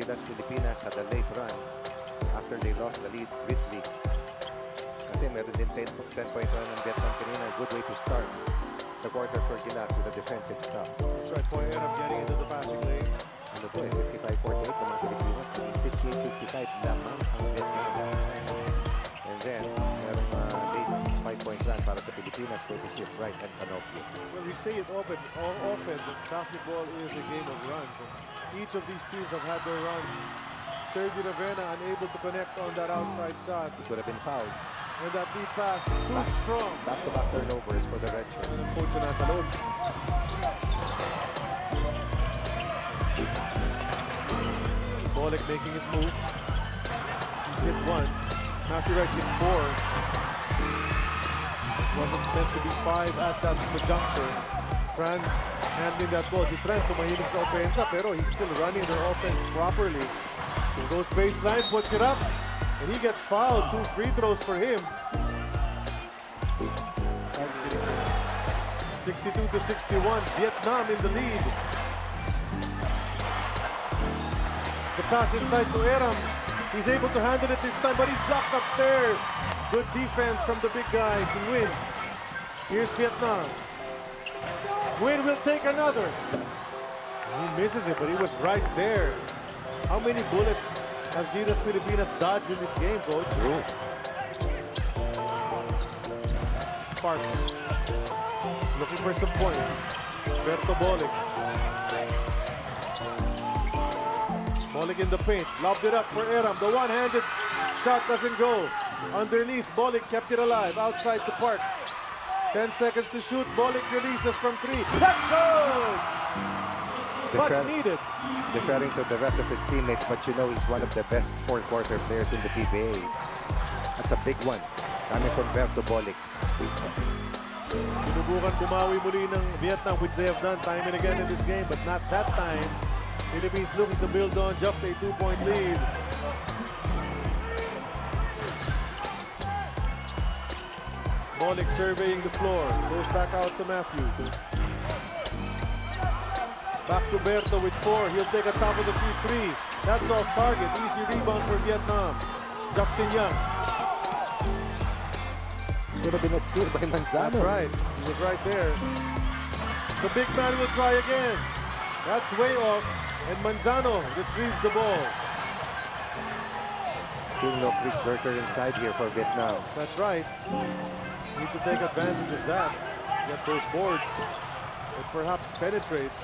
Gilas Pilipinas had a late run after they lost the lead briefly. Kasi meron din 10-point run ng Vietnam kanina. Good way to start the quarter for Gilas with a defensive stop. That's right, Poy Eram getting into the passing lane. Ano to eh, 55-48 ng mga Pilipinas. 58-55 lamang ang Vietnam. And then, merong late 5-point run para sa Pilipinas courtesy of Wright and Panopio. Well, we say it often that basketball is a game of runs. And each of these teams have had their runs. Terdy Ravena unable to connect on that outside shot. It could have been fouled. And that lead pass, too strong. Back-to-back turnovers for the Red Shirts. Coach na nasa loob. Bolek making his move. He's hit one. Matthew Wright's hit four. It wasn't meant to be five at that juncture. Fran handling that ball. Si Trent tumahimik sa offense pero he's still running their offense properly. He goes baseline, puts it up, and he gets fouled. 2 free throws for him. 62-61, Vietnam in the lead. The pass inside to Eram. He's able to handle it this time, but he's blocked upstairs. Good defense from the big guys in Nguyen. Here's Vietnam. Nguyen will take another. He misses it, but he was right there. How many bullets have Gilas Pilipinas dodged in this game, Coach? True. Parks looking for some points. Berto Bolek. Bolek in the paint. Lobbed it up for Eram. The one-handed shot doesn't go. Underneath, Bolek kept it alive. Outside to Parks. 10 seconds to shoot. Bolek releases from 3. That's good! Much needed. Deferring to the rest of his teammates, but you know he's one of the best fourth-quarter players in the PBA. That's a big one. Coming from Berto Bolek. Sinubukan bumawi muli ng Vietnam, which they have done time and again in this game, but not that time. Philippines looking to build on just a 2-point lead. Bolek surveying the floor. Goes back out to Matthew. Back to Berto with 4. He'll take a top of the key 3. That's off target. Easy rebound for Vietnam. Justin Young. Could have been a steal by Manzano. That's right. He was right there. The big man will try again. That's way off. And Manzano retrieves the ball. Still no Chris Durker inside here for Vietnam. That's right. Need to take advantage of that. Get those boards. And perhaps penetrate.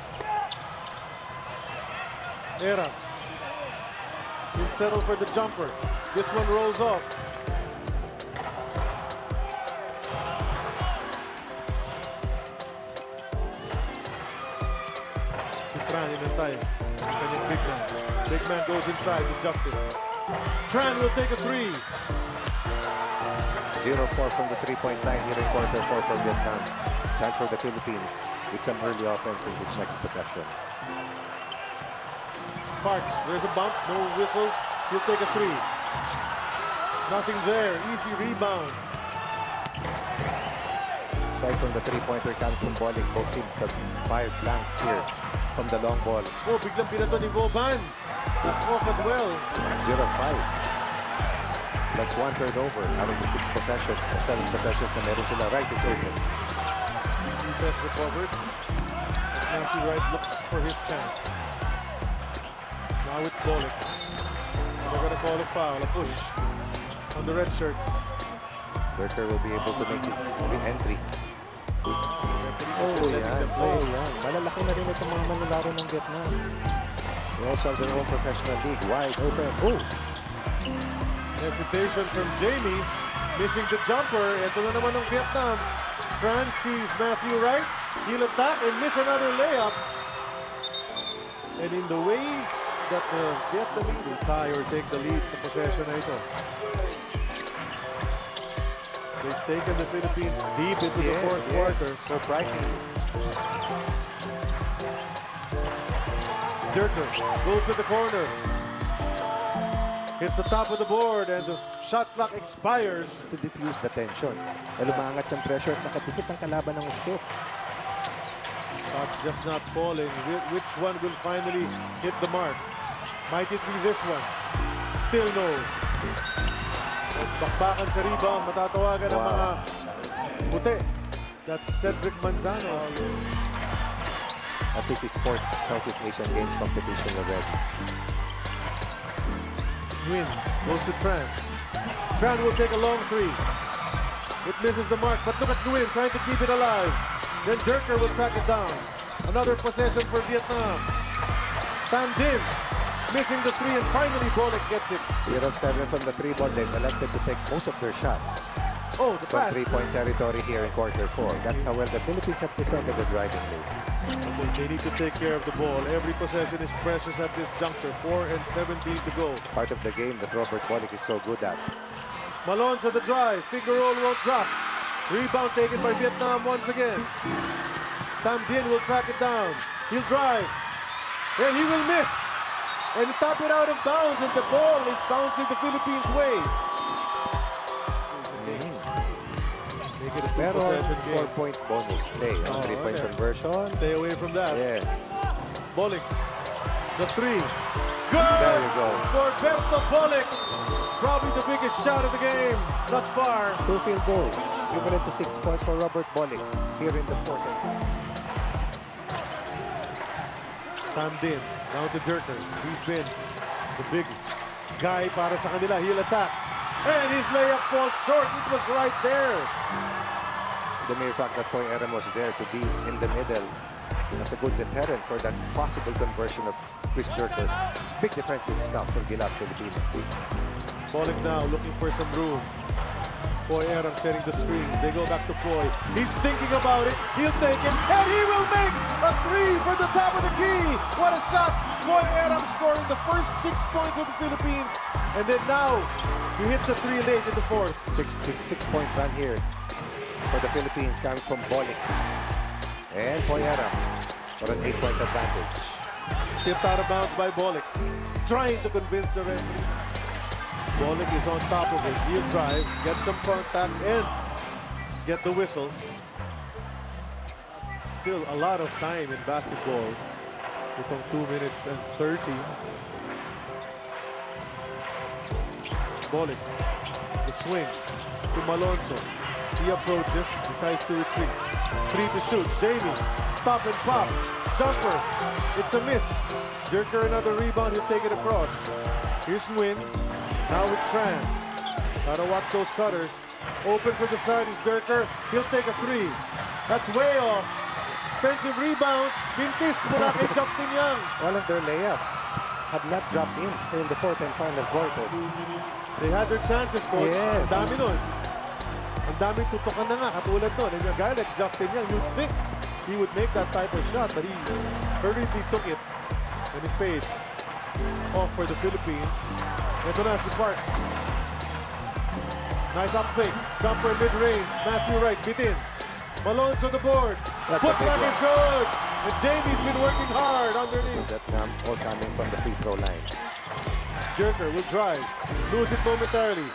Era. He'll settle for the jumper. This one rolls off. Tran inantay. Kanyang big man. Big man goes inside to Justin. Tran will take a 3. 0-4 from the 3-point line here in quarter 4 for Vietnam. Chance for the Philippines with some early offense in this next possession. Parks, there's a bump, no whistle. He'll take a 3. Nothing there. Easy rebound. Aside from the 3-pointer coming from Bolek, both teams have fired blanks here from the long ball. Oh, biglang binato ni Boban. That's off as well. 0-5. Plus 1 turnover out of the 6 possessions or 7 possessions na meron sila. Wright is open. Defense recovered. As Matthew Wright looks for his chance. Now it's Bolek. And they're going to call a foul, a push on the red shirts. Durker will be able to make his re-entry. Oh, yan. Oh, yan. Malalaki na rin itong mga manlalaro ng Vietnam. They also have their own professional league. Wide open. Oh! Hesitation from Jamie. Missing the jumper. Ito na naman ng Vietnam. Tran sees Matthew Wright. He'll attack and miss another layup. And in the way that the Vietnamese will tie or take the lead sa possession na ito. They've taken the Philippines deep into the fourth quarter. Surprisingly. Durker goes to the corner. Hits the top of the board and the shot clock expires. To diffuse the tension. Na lumangat yung pressure at nakadikit ang kalaban ng gusto. Shots just not falling. Which one will finally hit the mark? Might it be this one? Still no. At bakbakan sa rebound, matatawagan ng Wow. mga puti. That's Cedric Manzano. At least his fourth Southeast Asian Games competition already. Nguyen goes to Tran. Tran will take a long three. It misses the mark, but look at Nguyen trying to keep it alive. Then Jerker will track it down. Another possession for Vietnam. Tam Dinh missing the three, and finally Bolek gets it. 0 of 7 from the 3-ball. They've elected to take most of their shots Oh, the from pass. 3-point territory here in quarter 4. That's how well the Philippines have defended the driving lanes. They need to take care of the ball. Every possession is precious at this juncture. 4 and 17 to go. Part of the game that Robert Bolek is so good at. Malonzo the drive. Finger roll won't drop. Rebound taken by Vietnam once again. Tam Dinh will track it down. He'll drive. And he will miss. And he tap it out of bounds, and the ball is bouncing the Philippines' way. Make it a Pero two-possession game. 4-point bonus play on Oh, 3-point okay. conversion. Stay away from that. Yes. Bolek. The three. Good! There you go. For Berto Bolek. Probably the biggest shot of the game thus far. 2 field goals, equivalent to 6 points for Robert Bolek here in the fourth. Tam Dinh, down to Jerker. He's been the big guy para sa kanila. He'll attack. And his layup falls short. It was right there. The mere fact that Poy Aram was there to be in the middle as a good deterrent for that possible conversion of Chris Durker. Big defensive stuff for Gilas Pilipinas. Bolek now looking for some room. Poy Aram setting the screens. They go back to Poy. He's thinking about it. He'll take it. And he will make a three for the top of the key. What a shot. Poy Aram scoring the first 6 points of the Philippines. And then now, he hits a three late in the fourth. 6-point run here for the Philippines coming from Bolek. And Poy Aram for an 8-point advantage. Tipped out of bounds by Bolek. Trying to convince the referee. Bolek is on top of it. He'll drive, get some contact, and get the whistle. Still a lot of time in basketball. Itong 2 minutes and 30. Bolek, the swing to Malonzo. He approaches, decides to retreat. 3 to shoot. Jamie, stop and pop. Jumper. It's a miss. Jerker another rebound. He'll take it across. Here's Nguyen. Now with Tran. Gotta watch those cutters. Open for the side is Durker. He'll take a three. That's way off. Offensive rebound. Bintis mula kay Justin Young. All of their layups have not dropped in here in the fourth and final quarter. They had their chances, coach. Yes. Ang dami nun. Ang daming tutukan na nga. Katulad nun. And a guy like Justin Young, you'd think he would make that type of shot, but he hurriedly took it. And it paid off for the Philippines. Ito na si Parks. Nice up fake. Jumper mid-range. Matthew Wright bitin. Malone's on the board. That's a big Putback one. is good. And Jamie's been working hard underneath. Vietnam all coming from the free throw line. Jerker will drive. Lose it momentarily.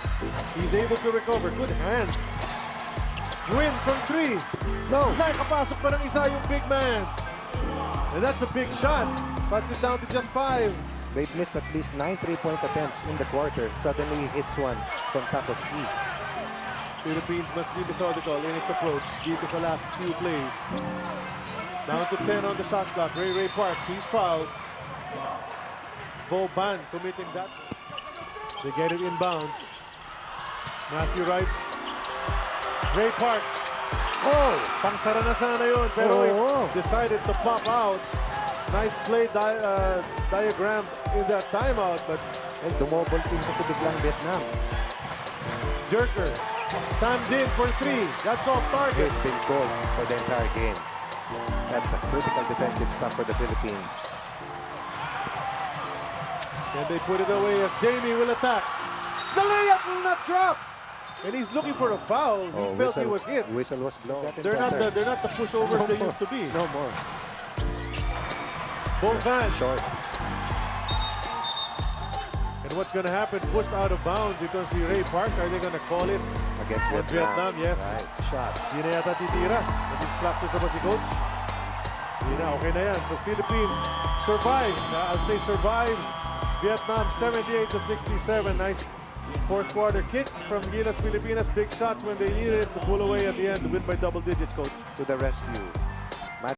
He's able to recover. Good hands. Win from three. No! Nakapasok pa ng isa yung big man. And that's a big shot. Cuts it down to just 5. They've missed at least 9 3-point attempts in the quarter. Suddenly he hits one from top of key. Philippines must be methodical in its approach dito sa last few plays. Down to 10 on the shot clock. Ray Park, he's fouled. Vauban committing that. They get it inbounds. Matthew Wright. Ray Parks. Oh! Pangsara na sana yun, pero Oo. it decided to pop out. Nice play diagram in that timeout, but Well, dumobol team kasi biglang Vietnam. Jerker. Tam Dinh for 3. That's off target. He's been called for the entire game. That's a critical defensive stuff for the Philippines. And they put it away as Jamie will attack. The layup will not drop. And he's looking for a foul. He felt he was hit. Whistle was blown. They're not the pushovers they used to be. No more. Bonfan. Short. And what's going to happen? Pushed out of bounds. Ito si Ray Parks. Are they going to call it? Against Against Vietnam. Vietnam, yes. Right. Shots. Hindi na yata titira. Nag-instructor sa ba si coach? Hindi na. Okay na yan. So Philippines survives. I'll say survives Vietnam 78-67. Nice fourth quarter kick from Gilas Pilipinas. Big shots when they needed it to pull away at the end to win by double digits, coach. To the rescue.